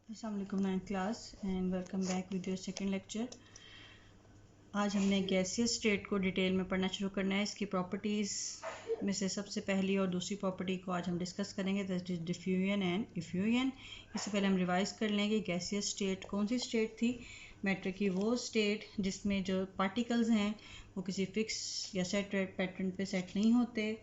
अस्सलामुअलैकुम 9th class and welcome back with your second lecture. आज हमने गैसियस स्टेट को डिटेल में पढ़ना शुरू करना है। इसकी प्रॉपर्टीज़ में से सबसे पहली और दूसरी प्रॉपर्टी को आज हम डिस्कस करेंगे, that is diffusion and effusion. इससे पहले हम रिवाइज कर लेंगे गैसियस स्टेट कौन सी स्टेट थी। मैटर की वो स्टेट जिसमें जो पार्टिकल्स हैं वो किसी फिक्स या सेट पैटर्न पे सेट नहीं होते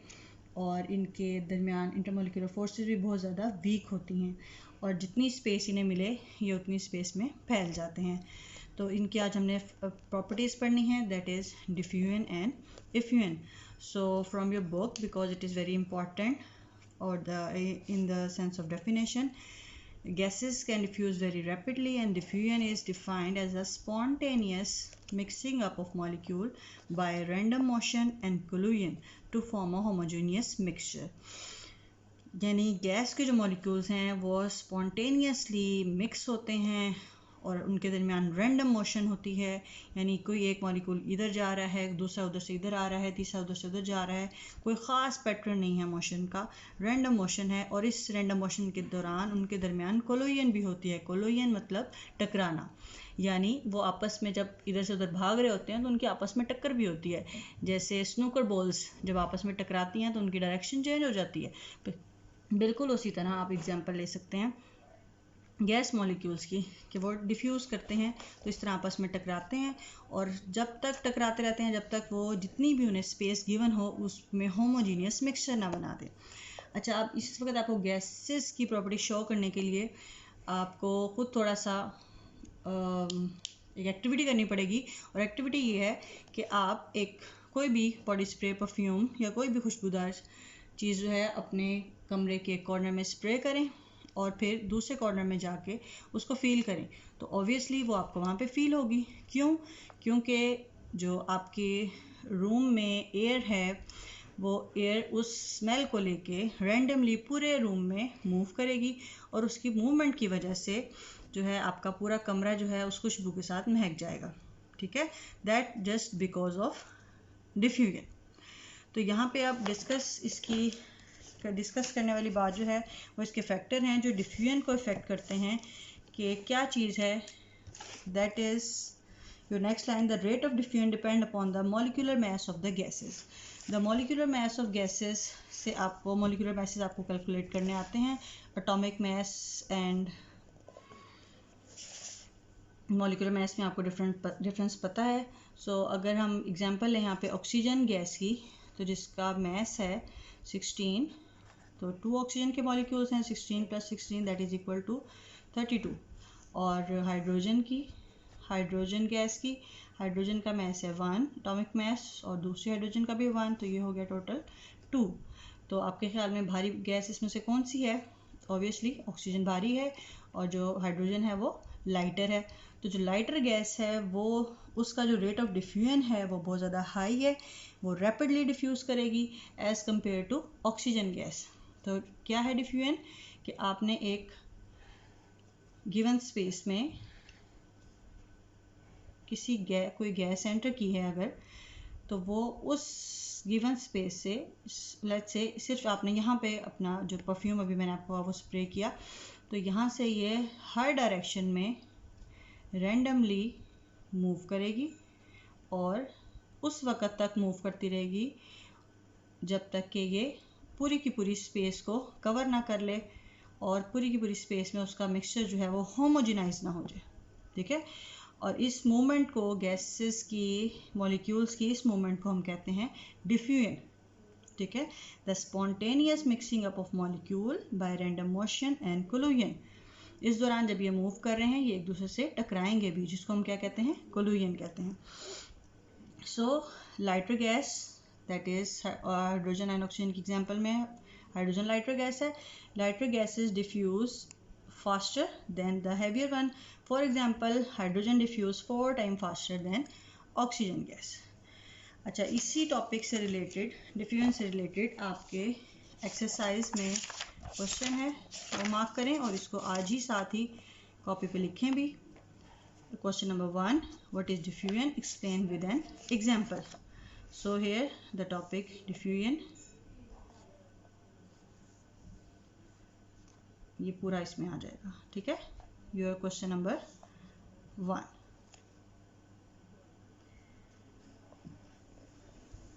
और इनके दरमियान इंटरमोलिकुलर फोर्सेस भी बहुत ज़्यादा वीक होती हैं और जितनी स्पेस इन्हें मिले ये उतनी स्पेस में फैल जाते हैं। तो इनकी आज हमने प्रॉपर्टीज़ पढ़नी है, that is diffusion and effusion. So from your book, because it is very important और in the sense of definition, gases can diffuse very rapidly and diffusion is defined as a spontaneous mixing up of molecule by random motion and collision to form a homogeneous mixture। यानी gas के जो molecules हैं वो spontaneously mix होते हैं और उनके दरमियान रैंडम मोशन होती है, यानी कोई एक मॉलिक्यूल इधर जा रहा है, दूसरा उधर से इधर आ रहा है, तीसरा उधर से उधर जा रहा है, कोई ख़ास पैटर्न नहीं है मोशन का, रैंडम मोशन है। और इस रैंडम मोशन के दौरान उनके दरमियान कोलोजन भी होती है। कोलोजन मतलब टकराना, यानी वो आपस में जब इधर से उधर भाग रहे होते हैं तो उनकी आपस में टक्कर भी होती है। जैसे स्नूकर बॉल्स जब आपस में टकराती हैं तो उनकी डायरेक्शन चेंज हो जाती है। बिल्कुल उसी तरह आप एग्जांपल ले सकते हैं गैस मॉलिक्यूल्स की कि वो डिफ्यूज़ करते हैं तो इस तरह आपस में टकराते हैं और जब तक टकराते रहते हैं जब तक वो जितनी भी उन्हें स्पेस गिवन हो उसमें होमोजीनियस मिक्सचर ना बना दें। अच्छा, अब इस वक्त आपको गैसेस की प्रॉपर्टी शो करने के लिए आपको खुद थोड़ा सा एक एक्टिविटी करनी पड़ेगी और एक्टिविटी ये है कि आप एक कोई भी बॉडी स्प्रे, परफ्यूम या कोई भी खुशबूदार चीज़ जो है अपने कमरे के कॉर्नर में स्प्रे करें और फिर दूसरे कॉर्नर में जाके उसको फील करें। तो ऑब्वियसली वो आपको वहाँ पे फील होगी। क्यों? क्योंकि जो आपके रूम में एयर है वो एयर उस स्मेल को लेके रैंडमली पूरे रूम में मूव करेगी और उसकी मूवमेंट की वजह से जो है आपका पूरा कमरा जो है उस खुशबू के साथ महक जाएगा। ठीक है, that just because of diffusion. तो यहाँ पे आप डिस्कस करने वाली बात जो है वो इसके फैक्टर हैं जो डिफ्यूजन को इफेक्ट करते हैं कि क्या चीज़ है। That is your next line, the rate of diffusion depend upon the molecular mass of the gases. The molecular mass of gases से आपको मॉलिक्यूलर मासेस आपको कैलकुलेट करने आते हैं, atomic mass and molecular mass में आपको डिफरेंस पता है। सो अगर हम एग्जांपल लें यहाँ पे ऑक्सीजन गैस की, तो जिसका मास है 16, तो 2 ऑक्सीजन के मॉलिक्यूल्स हैं, 16 + 16 दैट इज इक्वल टू 32। और हाइड्रोजन गैस की हाइड्रोजन का मास है 1 एटॉमिक मास और दूसरी हाइड्रोजन का भी 1, तो ये हो गया टोटल 2। तो आपके ख्याल में भारी गैस इसमें से कौन सी है? ऑब्वियसली ऑक्सीजन भारी है और जो हाइड्रोजन है वो लाइटर है। तो जो लाइटर गैस है वो उसका जो रेट ऑफ डिफ्यूजन है वो बहुत ज़्यादा हाई है, वो रैपिडली डिफ्यूज़ करेगी as compared to oxygen gas. तो क्या है डिफ्यूजन? कि आपने एक गिवन स्पेस में कोई गैस एंटर की है अगर, तो वो उस गिवन स्पेस से लेट्स से सिर्फ आपने यहाँ पे अपना जो परफ्यूम अभी मैंने आपको वो स्प्रे किया, तो यहाँ से ये हर डायरेक्शन में रैंडमली मूव करेगी और उस वक़्त तक मूव करती रहेगी जब तक कि ये पूरी की पूरी स्पेस को कवर ना कर ले और पूरी की पूरी स्पेस में उसका मिक्सचर जो है वो होमोजेनाइज ना हो जाए। ठीक है, और इस मूवमेंट को गैसेस की मॉलिक्यूल्स की इस मूवमेंट को हम कहते हैं डिफ्यूजन। ठीक है, the spontaneous mixing up of molecule by random motion and collision. इस दौरान जब ये मूव कर रहे हैं ये एक दूसरे से टकराएंगे भी, जिसको हम क्या कहते हैं? कोलिजन कहते हैं। So lighter gas that is hydrogen and oxygen की एग्जांपल में हाइड्रोजन लाइटर गैस है। Lighter gases diffuse faster than the heavier one. For example hydrogen diffuse 4 time faster than oxygen gas. अच्छा, इसी टॉपिक से related, diffusion से related आपके exercise में question है, वो मार्क करें और इसको आज ही साथ ही कॉपी पे लिखें भी। Question number 1, what is diffusion? Explain with an example. So here the topic diffusion, ये पूरा इसमें आ जाएगा। ठीक है, योर क्वेश्चन नंबर 1।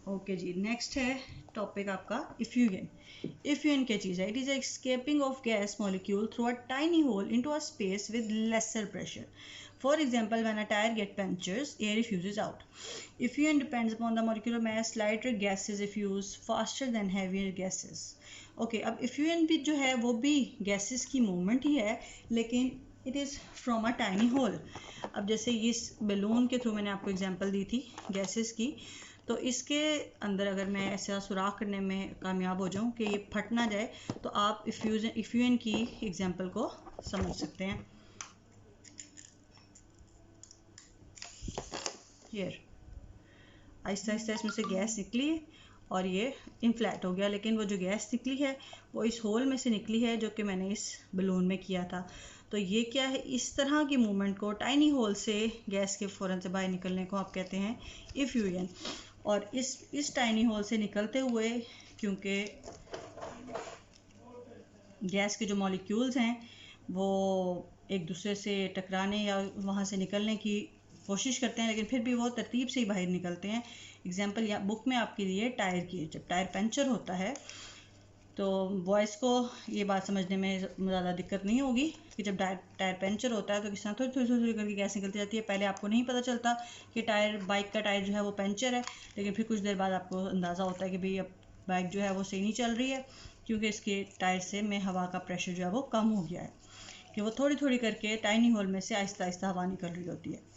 ओके जी, नेक्स्ट है टॉपिक आपका इफ्यूजन। इफ्यूजन क्या चीज़ है? It is escaping of gas molecule through a tiny hole into a space with lesser pressure. For example, when a tire gets punctures, air diffuses out. Effusion depends upon the molecular mass. Lighter gases diffuse faster than heavier gases. Okay, अब effusion भी जो है वो भी gases की movement ही है, लेकिन it is from a tiny hole. अब जैसे इस बलून के थ्रू मैंने आपको एग्जांपल दी थी गैसेस की, तो इसके अंदर अगर मैं ऐसा सुराख करने में कामयाब हो जाऊं कि ये फट ना जाए, तो आप इफ्यूजन की एग्जांपल को समझ सकते हैं। हियर आहिस्ता आहिस्ता इसमें से गैस निकली है और ये इनफ्लैट हो गया, लेकिन वो जो गैस निकली है वो इस होल में से निकली है जो कि मैंने इस बलून में किया था। तो ये क्या है, इस तरह की मूवमेंट को, टाइनी होल से गैस के फ़ौरन से बाहर निकलने को आप कहते हैं इफ्यूजन। और इस टाइनी होल से निकलते हुए, क्योंकि गैस के जो मॉलिक्यूल्स हैं वो एक दूसरे से टकराने या वहाँ से निकलने की कोशिश करते हैं, लेकिन फिर भी वो तरतीब से ही बाहर निकलते हैं। एग्जाम्पल या बुक में आपके लिए टायर की, जब टायर पंचर होता है तो बॉयज़ को ये बात समझने में ज़्यादा दिक्कत नहीं होगी कि जब टायर पंचर होता है तो किस तरह थोड़ी थोड़ी करके गैस निकलती जाती है। पहले आपको नहीं पता चलता कि बाइक का टायर जो है वो पंचर है, लेकिन फिर कुछ देर बाद आपको अंदाज़ा होता है कि भाई अब बाइक जो है वो सही नहीं चल रही है, क्योंकि इसके टायर से में हवा का प्रेशर जो है वो कम हो गया है, कि वो थोड़ी थोड़ी करके टाइनी होल में से आहिस्ता आहिस्ता हवा निकल रही होती है।